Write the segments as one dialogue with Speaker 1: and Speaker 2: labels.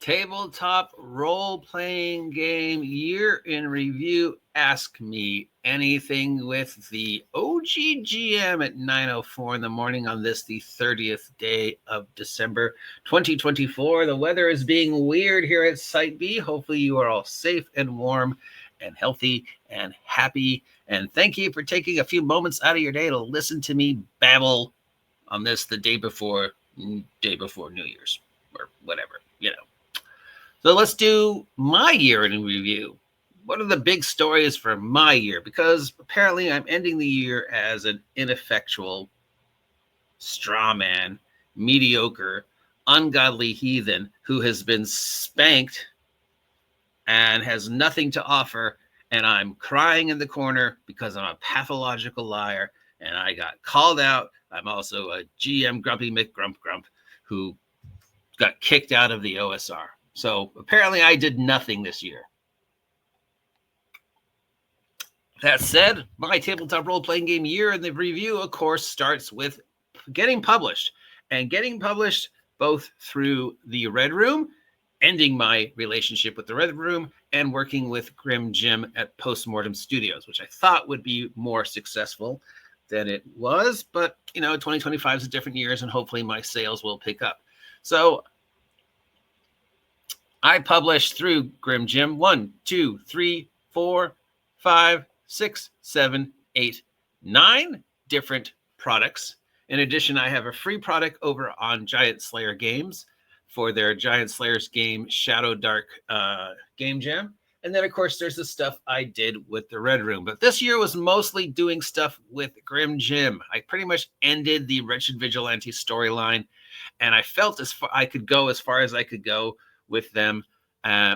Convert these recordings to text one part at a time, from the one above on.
Speaker 1: Tabletop role-playing game year in review. Ask me anything with the OGGM at 9:04 in the morning on this, the 30th day of December 2024. The weather is being weird here at Site B. Hopefully you are all safe and warm and healthy and happy. And thank you for taking a few moments out of your day to listen to me babble on this, the day before New Year's or whatever, you know. So let's do my year in review. What are the big stories for my year? Because apparently I'm ending the year as an ineffectual, straw man, mediocre, ungodly heathen who has been spanked and has nothing to offer. And I'm crying in the corner because I'm a pathological liar. And I got called out. I'm also a GM Grumpy McGrump who got kicked out of the OSR. So apparently I did nothing this year. That said, my tabletop role-playing game year in the review, of course, starts with getting published. And getting published both through the Red Room, ending my relationship with the Red Room, and working with Grim Jim at Postmortem Studios, which I thought would be more successful than it was. But, 2025 is a different year, and hopefully my sales will pick up. So I published through Grim Jim 1, 2, 3, 4, 5, 6, 7, 8, 9 different products. In addition, I have a free product over on Giant Slayer Games for their Giant Slayer's game Shadow Dark Game Jam. And then, of course, there's the stuff I did with the Red Room. But this year was mostly doing stuff with Grim Jim. I pretty much ended the Wretched Vigilante storyline, and I felt I could go as far as I could go with them.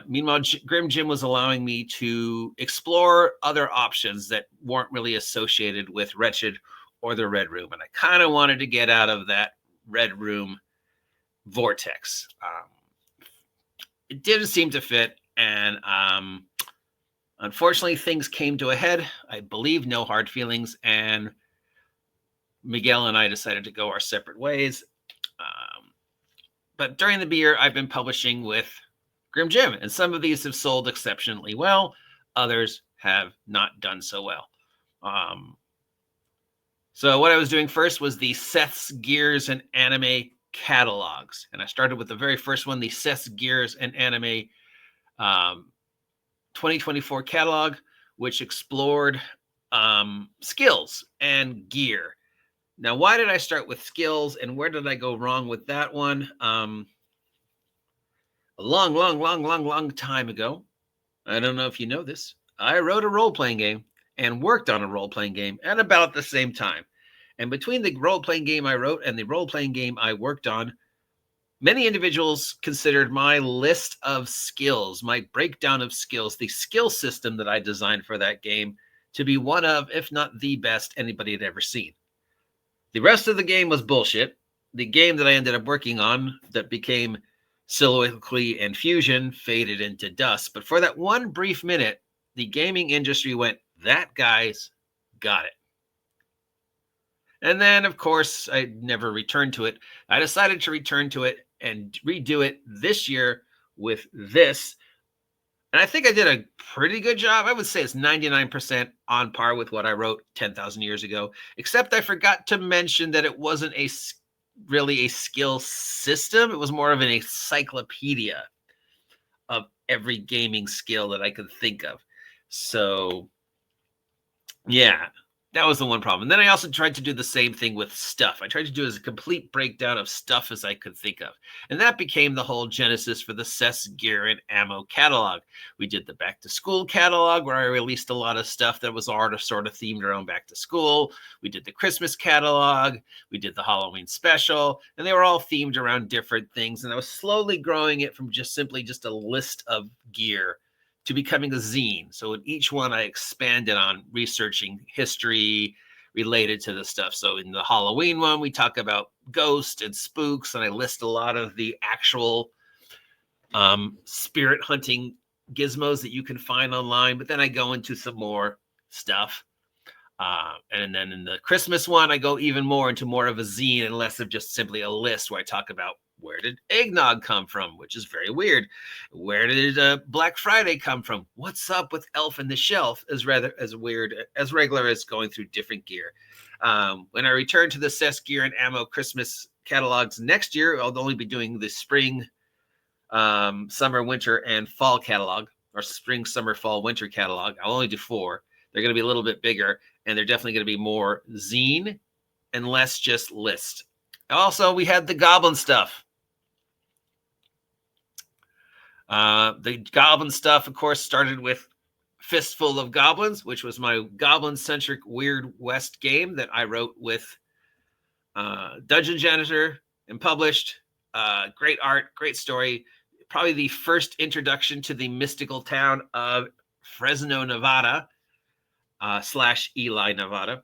Speaker 1: Meanwhile, Grim Jim was allowing me to explore other options that weren't really associated with Wretched or the Red Room. And I kind of wanted to get out of that Red Room vortex. It didn't seem to fit. And unfortunately, things came to a head. I believe no hard feelings. And Miguel and I decided to go our separate ways. But during the year, I've been publishing with Grim Jim, and some of these have sold exceptionally well. Others have not done so well. So what I was doing first was the Seth's Gears and Anime catalogs. And I started with the very first one, the Seth's Gears and Anime 2024 catalog, which explored skills and gear. Now, why did I start with skills, and where did I go wrong with that one? A long time ago, I don't know if you know this, I wrote a role-playing game and worked on a role-playing game at about the same time. And between the role-playing game I wrote and the role-playing game I worked on, many individuals considered my list of skills, my breakdown of skills, the skill system that I designed for that game, to be one of, if not the best anybody had ever seen. The rest of the game was bullshit. The game that I ended up working on that became Soliloquy and Fusion faded into dust. But for that one brief minute, the gaming industry went, that guy's got it. And then, of course, I never returned to it. I decided to return to it and redo it this year with this. And I think I did a pretty good job. I would say it's 99% on par with what I wrote 10,000 years ago, except I forgot to mention that it wasn't really a skill system. It was more of an encyclopedia of every gaming skill that I could think of. So, yeah, that was the one problem. And then I also tried to do the same thing with stuff. I tried to do as a complete breakdown of stuff as I could think of. And that became the whole genesis for the Seth's Gear and Ammo catalog. We did the Back to School catalog, where I released a lot of stuff that was sort of themed around back to school. We did the Christmas catalog. We did the Halloween special. And they were all themed around different things. And I was slowly growing it from simply just a list of gear to becoming a zine. So in each one, I expanded on researching history related to the stuff. So in the Halloween one, we talk about ghosts and spooks, and I list a lot of the actual spirit hunting gizmos that you can find online. But then I go into some more stuff. And then in the Christmas one, I go even more into more of a zine and less of just simply a list where I talk about Where did eggnog come from? Which is very weird. Where did Black Friday come from? What's up with Elf on the Shelf? Is rather as weird as regular as going through different gear. When I return to the CES Gear and Ammo Christmas catalogs next year, I'll only be doing the spring, summer, winter, and fall catalog, or spring, summer, fall, winter catalog. I'll only do 4. They're going to be a little bit bigger, and they're definitely going to be more zine and less just list. Also, we had the Goblin stuff. The Goblin stuff, of course, started with Fistful of Goblins, which was my Goblin-centric Weird West game that I wrote with Dungeon Janitor and published. Great art, great story. Probably the first introduction to the mystical town of Fresno, Nevada, / Eli, Nevada.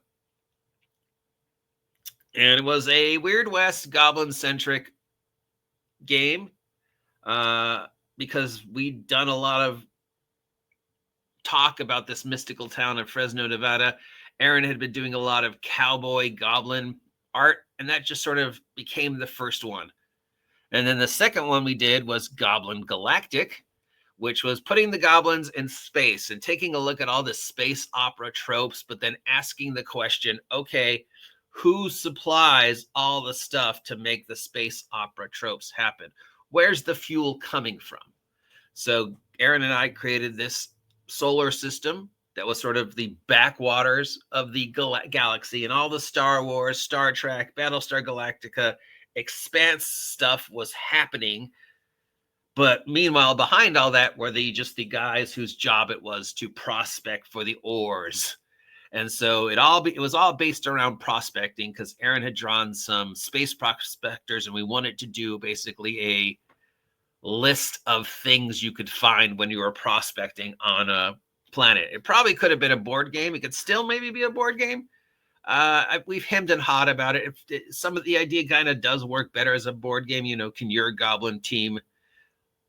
Speaker 1: And it was a Weird West Goblin-centric game because we'd done a lot of talk about this mystical town of Fresno, Nevada. Aaron had been doing a lot of cowboy goblin art, and that just sort of became the first one. And then the second one we did was Goblin Galactic, which was putting the goblins in space and taking a look at all the space opera tropes, but then asking the question, okay, who supplies all the stuff to make the space opera tropes happen? Where's the fuel coming from? So Aaron and I created this solar system that was sort of the backwaters of the galaxy, and all the Star Wars, Star Trek, Battlestar Galactica, Expanse stuff was happening. But meanwhile, behind all that were just the guys whose job it was to prospect for the ores. And so it was all based around prospecting, because Aaron had drawn some space prospectors, and we wanted to do basically a list of things you could find when you were prospecting on a planet. It probably could have been a board game. It could still maybe be a board game. We've hemmed and hawed about it. Some of the idea kind of does work better as a board game. Can your goblin team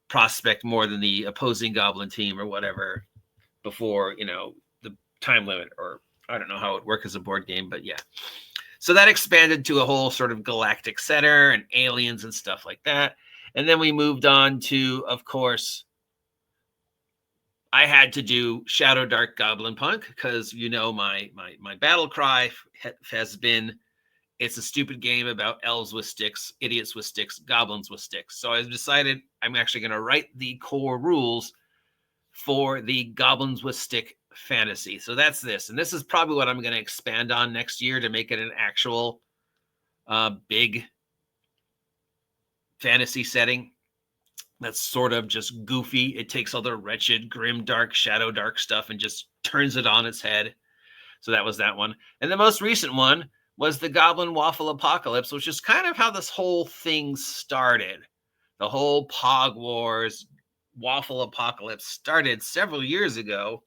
Speaker 1: prospect more than the opposing goblin team or whatever before, the time limit, or I don't know how it works as a board game, but yeah. So that expanded to a whole sort of galactic center and aliens and stuff like that. And then we moved on to, of course, I had to do Shadow Dark Goblin Punk, because my battle cry has been, it's a stupid game about elves with sticks, idiots with sticks, goblins with sticks. So I decided I'm actually going to write the core rules for the goblins with stick fantasy. So that's this. And this is probably what I'm going to expand on next year to make it an actual big fantasy setting that's sort of just goofy. It takes all the wretched, grim, dark, shadow dark stuff and just turns it on its head. So that was that one. And the most recent one was the Goblin Waffle Apocalypse, which is kind of how this whole thing started. The whole Pog Wars Waffle Apocalypse started several years ago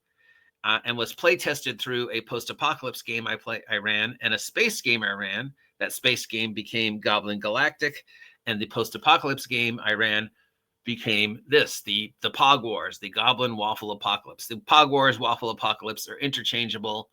Speaker 1: and was play tested through a post-apocalypse game I ran and a space game I ran. That space game became Goblin Galactic, and the post-apocalypse game I ran became the Pog Wars, the Goblin Waffle Apocalypse. The Pog Wars, Waffle Apocalypse are interchangeable.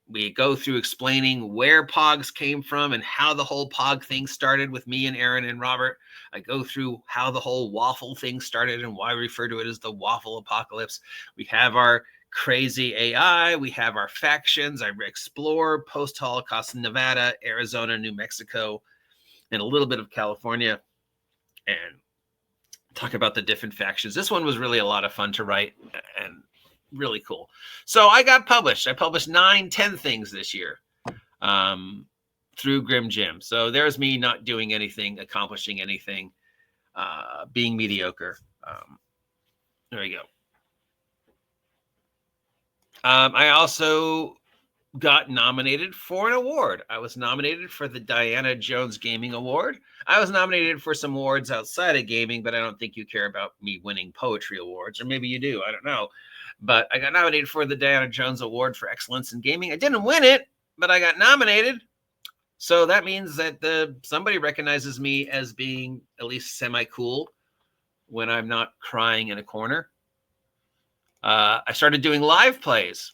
Speaker 1: We go through explaining where Pogs came from and how the whole Pog thing started with me and Aaron and Robert. I go through how the whole Waffle thing started and why we refer to it as the Waffle Apocalypse. We have our crazy AI. We have our factions. I explore post-Holocaust Nevada, Arizona, New Mexico, and a little bit of California, and talk about the different factions. This one was really a lot of fun to write and really cool. So I got published. I published 9-10 things this year through Grim Jim. So there's me not doing anything, accomplishing anything, being mediocre. There we go. I also got nominated for an award. I was nominated for the Diana Jones Gaming Award. I was nominated for some awards outside of gaming, but I don't think you care about me winning poetry awards, or maybe you do. I don't know. But I got nominated for the Diana Jones Award for Excellence in Gaming. I didn't win it, but I got nominated. So that means that somebody recognizes me as being at least semi-cool when I'm not crying in a corner. I started doing live plays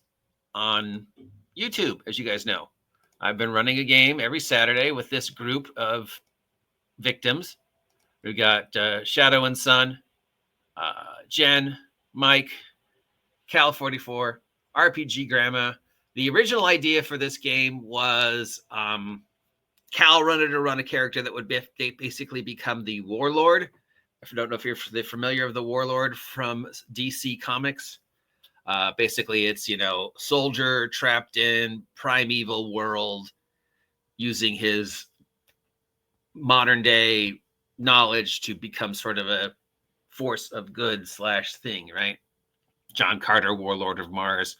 Speaker 1: on YouTube, as you guys know. I've been running a game every Saturday with this group of victims We've got Shadow and Sun, Jen, Mike, Cal44, RPG Grandma. The original idea for this game was Cal wanted to run a character that would basically become the Warlord. I don't know if you're familiar with the Warlord from DC Comics. Basically, it's, soldier trapped in primeval world using his modern day knowledge to become sort of a force of good / thing, right? John Carter, Warlord of Mars,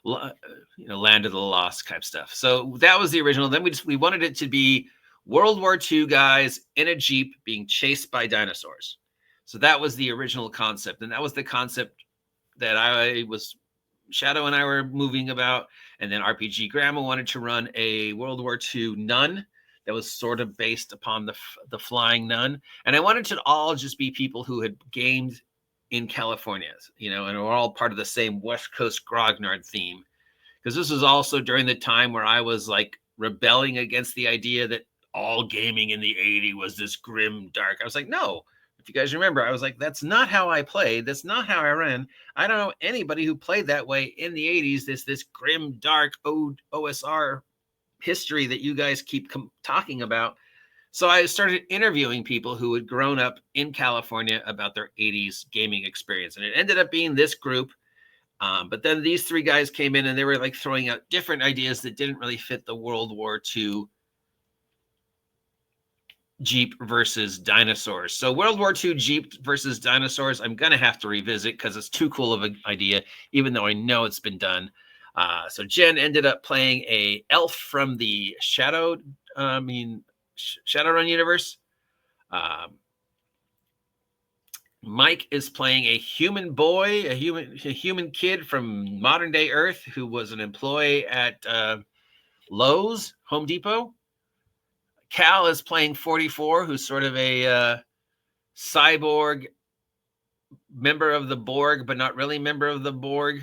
Speaker 1: Land of the Lost type stuff. So that was the original. Then we wanted it to be World War II guys in a Jeep being chased by dinosaurs. So that was the original concept. And that was the concept that Shadow and I were moving about. And then RPG Grandma wanted to run a World War II nun that was sort of based upon the flying nun. And I wanted to all just be people who had gamed in California, and we're all part of the same West Coast grognard theme. Because this was also during the time where I was like rebelling against the idea that all gaming in the 80s was this grim, dark. I was like, no. If you guys remember, I was like, that's not how I played. That's not how I ran. I don't know anybody who played that way in the 80s. This grim, dark OSR history that you guys keep talking about. So I started interviewing people who had grown up in California about their 80s gaming experience. And it ended up being this group. But then these three guys came in and they were like throwing out different ideas that didn't really fit the World War II Jeep versus dinosaurs. So World War II Jeep versus dinosaurs, I'm going to have to revisit because it's too cool of an idea, even though I know it's been done. So Jen ended up playing a elf from the Shadowrun universe. Mike is playing a human boy, a human kid from modern day Earth who was an employee at Lowe's, Home Depot. Cal is playing 44, who's sort of a cyborg member of the Borg, but not really member of the Borg.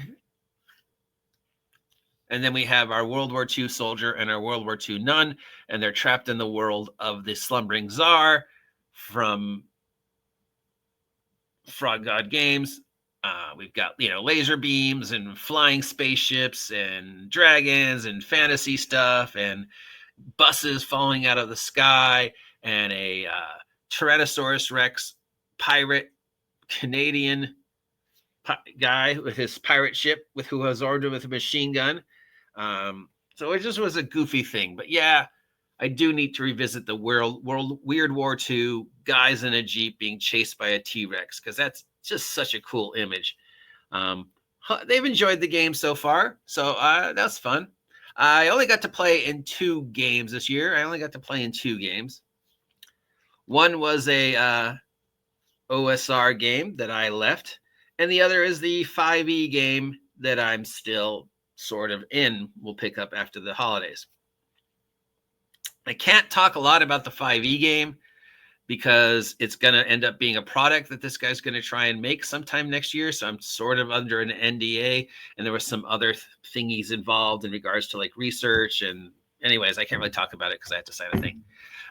Speaker 1: And then we have our World War II soldier and our World War II nun, and they're trapped in the world of the slumbering czar from Frog God Games. We've got, laser beams and flying spaceships and dragons and fantasy stuff and buses falling out of the sky and a Tyrannosaurus Rex pirate Canadian guy with his pirate ship who was ordered with a machine gun. So it just was a goofy thing. But yeah, I do need to revisit the Weird War II guys in a Jeep being chased by a T-Rex because that's just such a cool image. They've enjoyed the game so far, so that's fun. I only got to play in 2 games this year. One was a OSR game that I left, and the other is the 5e game that I'm still sort of in. We'll pick up after the holidays. I can't talk a lot about the 5e game because it's going to end up being a product that this guy's going to try and make sometime next year. So I'm sort of under an NDA, and there were some other thingies involved in regards to like research. And anyways, I can't really talk about it because I had to sign a thing.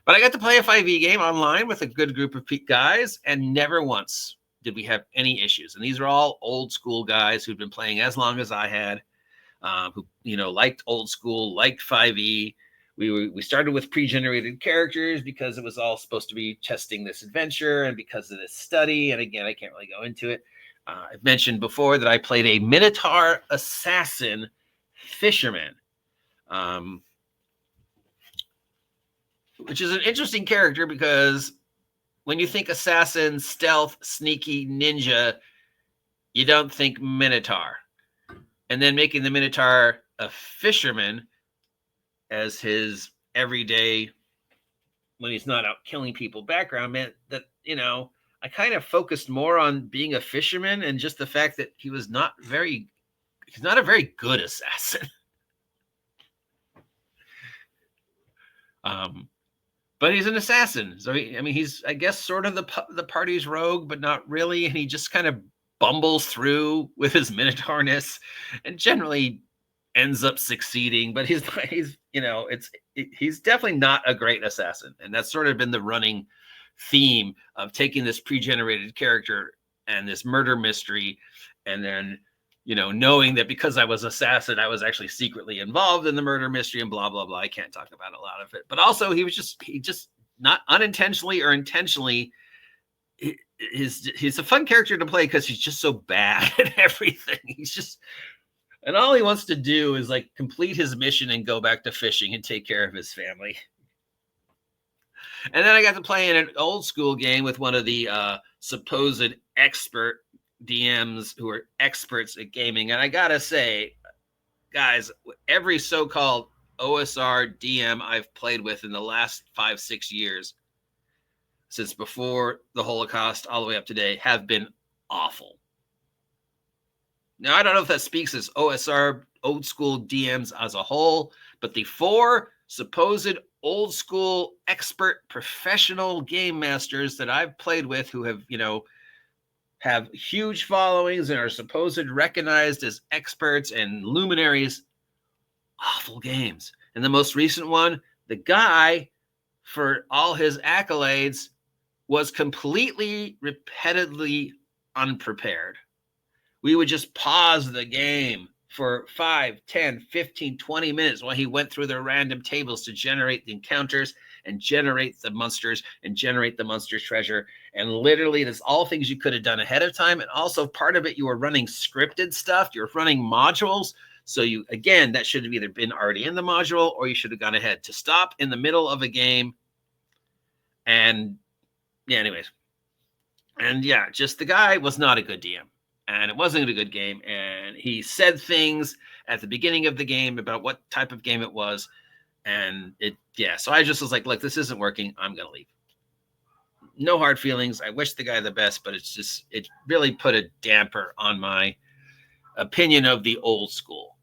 Speaker 1: But I got to play a 5e game online with a good group of guys, and never once did we have any issues. And these are all old school guys who've been playing as long as I had, who, liked old school, liked 5e. We started with pre-generated characters because it was all supposed to be testing this adventure and because of this study. And again, I can't really go into it. I've mentioned before that I played a Minotaur assassin fisherman, which is an interesting character because when you think assassin, stealth, sneaky, ninja, you don't think Minotaur. And then making the Minotaur a fisherman as his everyday, when he's not out killing people, background meant that, I kind of focused more on being a fisherman and just the fact that he's not a very good assassin. But he's an assassin. So, he's, I guess, sort of the party's rogue, but not really. And he just kind of bumbles through with his Minotaurness and generally ends up succeeding, but he's definitely not a great assassin. And that's sort of been the running theme of taking this pre-generated character and this murder mystery, and then, you know, knowing that because I was assassin, I was actually secretly involved in the murder mystery and blah, blah, blah. I can't talk about a lot of it, but also he just not unintentionally or intentionally, he's a fun character to play because he's just so bad at everything. And all he wants to do is like complete his mission and go back to fishing and take care of his family. And then I got to play in an old school game with one of the supposed expert DMs who are experts at gaming. And I got to say, guys, every so-called OSR DM I've played with in the last 5-6 years, since before the Holocaust all the way up to today, have been awful. Now, I don't know if that speaks as OSR old school DMs as a whole, but the 4 supposed old school expert professional game masters that I've played with who have, you know, have huge followings and are supposed recognized as experts and luminaries, awful games. And the most recent one, the guy, for all his accolades, was completely repetitively unprepared. We would just pause the game for 5, 10, 15, 20 minutes while he went through the random tables to generate the encounters and generate the monsters and generate the monster treasure. And literally, there's all things you could have done ahead of time. And also part of it, you were running scripted stuff. You're running modules. So you, again, that should have either been already in the module or you should have gone ahead to stop in the middle of a game. And yeah, anyways. And yeah, just the guy was not a good DM. And it wasn't a good game. And he said things at the beginning of the game about what type of game it was. And so I just was like, look, this isn't working. I'm going to leave. No hard feelings. I wish the guy the best, but it really put a damper on my opinion of the old school,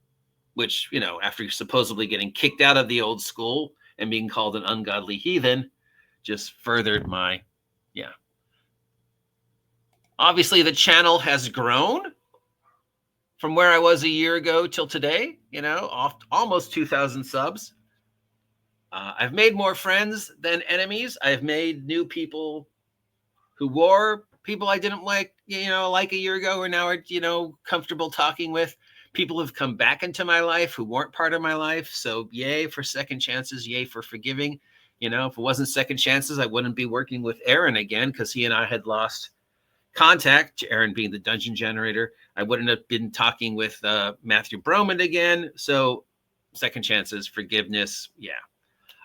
Speaker 1: which, you know, after supposedly getting kicked out of the old school and being called an ungodly heathen, just furthered my, Obviously, the channel has grown from where I was a year ago till today, you know, almost 2,000 subs. I've made more friends than enemies. I've made new people who were people I didn't like a year ago, or now are, comfortable talking with. People who've come back into my life who weren't part of my life. So yay for second chances. Yay for forgiving. You know, if it wasn't second chances, I wouldn't be working with Aaron again, because he and I had lost contact, Aaron being the dungeon generator. I wouldn't have been talking with Matthew Broman again. So second chances, forgiveness. Yeah.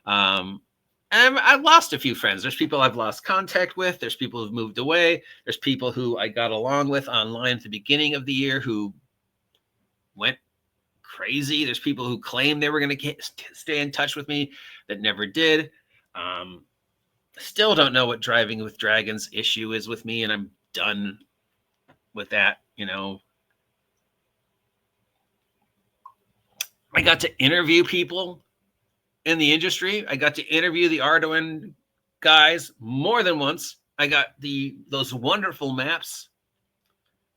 Speaker 1: And I've lost a few friends. There's people I've lost contact with. There's people who've moved away. There's people who I got along with online at the beginning of the year who went crazy. There's people who claimed they were going to stay in touch with me that never did. Still don't know what Driving with Dragons issue is with me, and I'm done with that. I got to interview people in the industry. I got to interview the Arduin guys more than once. I got those wonderful maps,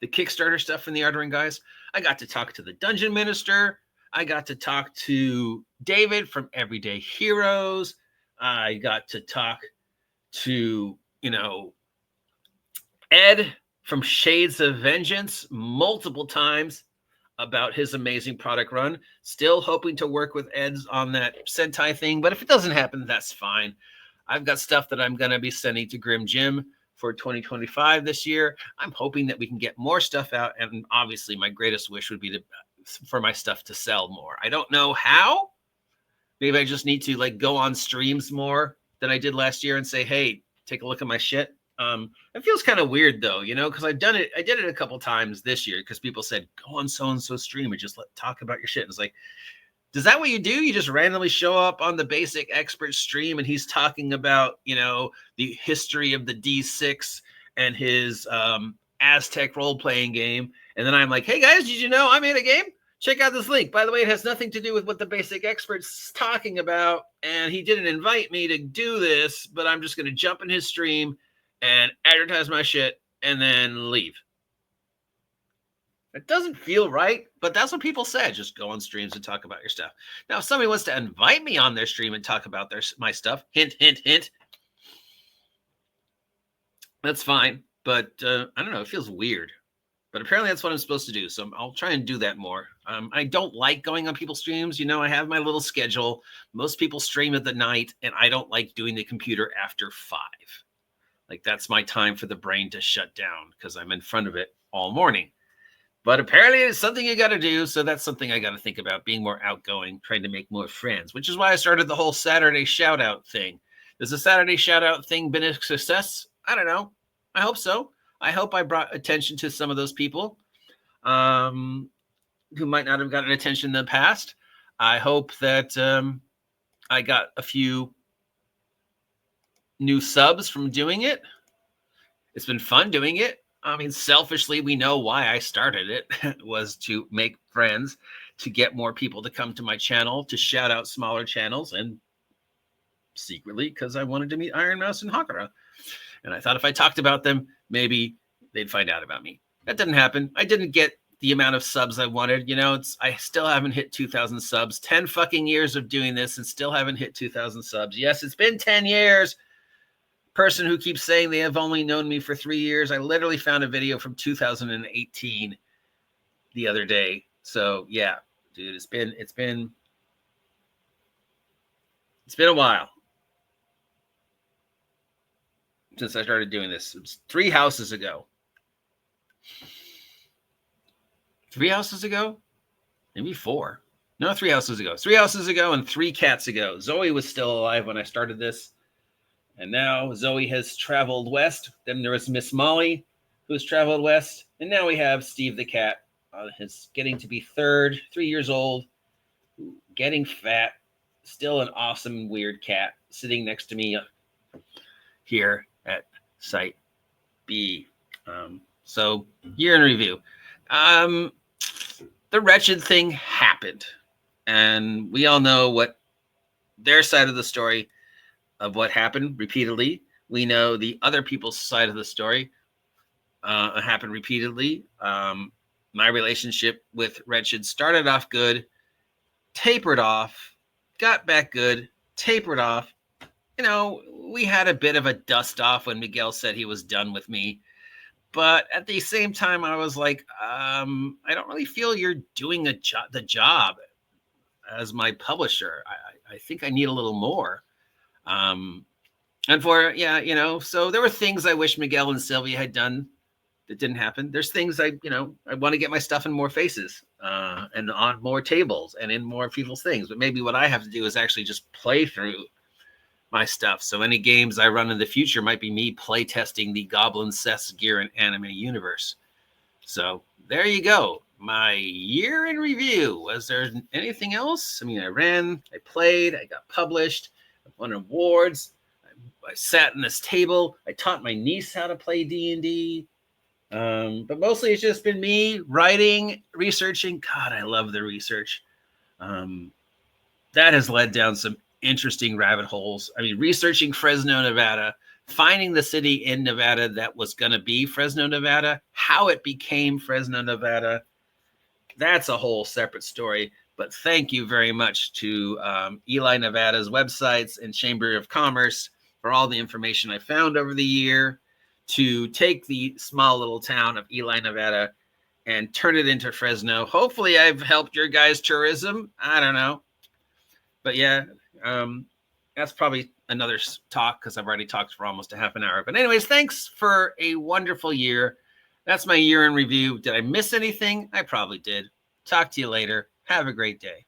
Speaker 1: the Kickstarter stuff from the Arduin guys. I got to talk to the Dungeon Minister. I got to talk to David from Everyday Heroes. I got to talk to, Ed from Shades of Vengeance multiple times about his amazing product run. Still hoping to work with Ed on that Sentai thing, but if it doesn't happen, that's fine. I've got stuff that I'm going to be sending to Grim Jim for 2025 this year. I'm hoping that we can get more stuff out, and obviously my greatest wish would be for my stuff to sell more. I don't know how. Maybe I just need to go on streams more than I did last year and say, hey, take a look at my shit. It feels kind of weird though, because I did it a couple times this year because people said, go on so-and-so stream and just talk about your shit. And it's like, is that what you do? You just randomly show up on the Basic Expert stream and he's talking about, the history of the D6 and his Aztec role-playing game. And then I'm like, hey guys, did you know I made a game? Check out this link. By the way, it has nothing to do with what the Basic Expert's talking about. And he didn't invite me to do this, but I'm just going to jump in his stream and advertise my shit and then leave. It doesn't feel right, but that's what people said. Just go on streams and talk about your stuff. Now, if somebody wants to invite me on their stream and talk about my stuff, hint, hint, hint, That's fine. But I don't know. It feels weird. But apparently that's what I'm supposed to do. So I'll try and do that more. I don't like going on people's streams. I have my little schedule. Most people stream at the night, and I don't like doing the computer after 5. Like, that's my time for the brain to shut down because I'm in front of it all morning. But apparently it's something you got to do. So that's something I got to think about, being more outgoing, trying to make more friends, which is why I started the whole Saturday shout out thing. Has the Saturday shout out thing been a success? I don't know. I hope so. I hope I brought attention to some of those people who might not have gotten attention in the past. I hope that I got a few new subs from doing it. It's been fun doing it. I mean, selfishly, we know why I started it was to make friends, to get more people to come to my channel, to shout out smaller channels, and secretly because I wanted to meet Iron Mouse and Hakura. And I thought if I talked about them, maybe they'd find out about me. That didn't happen. I didn't get the amount of subs I wanted. I still haven't hit 2,000 subs. 10 fucking years of doing this and still haven't hit 2,000 subs. Yes, it's been 10 years. Person who keeps saying they have only known me for 3 years. I literally found a video from 2018 the other day. So yeah, dude, it's been a while since I started doing this. It was 3 houses ago. 3 houses ago? Maybe 4. No, 3 houses ago. 3 houses ago and 3 cats ago. Zoe was still alive when I started this. And now Zoe has traveled west. Then there was Miss Molly, who's traveled west. And now we have Steve the cat. He's getting to be 3 years old, getting fat. Still an awesome, weird cat sitting next to me here at Site B. So, year in review. The wretched thing happened. And we all know what their side of the story of what happened repeatedly. We know the other people's side of the story happened repeatedly. My relationship with Wretched started off good, tapered off, got back good, tapered off. We had a bit of a dust off when Miguel said he was done with me. But at the same time, I was like, I don't really feel you're doing the job as my publisher. I think I need a little more. So there were things I wish Miguel and Sylvia had done that didn't happen. There's things I want to get my stuff in more faces and on more tables and in more people's things. But maybe what I have to do is actually just play through my stuff. So any games I run in the future might be me play testing the Goblin, Seth's Gear, and anime universe. So there you go. My year in review. Was there anything else? I mean, I played, I got published, I won awards. I sat in this table. I taught my niece how to play D&D. But mostly it's just been me writing, researching. God, I love the research. That has led down some interesting rabbit holes. I mean, researching Fresno, Nevada, finding the city in Nevada that was going to be Fresno, Nevada, how it became Fresno, Nevada. That's a whole separate story. But thank you very much to Eli Nevada's websites and Chamber of Commerce for all the information I found over the year to take the small little town of Eli, Nevada and turn it into Fresno. Hopefully I've helped your guys' tourism. I don't know. But yeah, that's probably another talk because I've already talked for almost a half an hour. But anyways, thanks for a wonderful year. That's my year in review. Did I miss anything? I probably did. Talk to you later. Have a great day.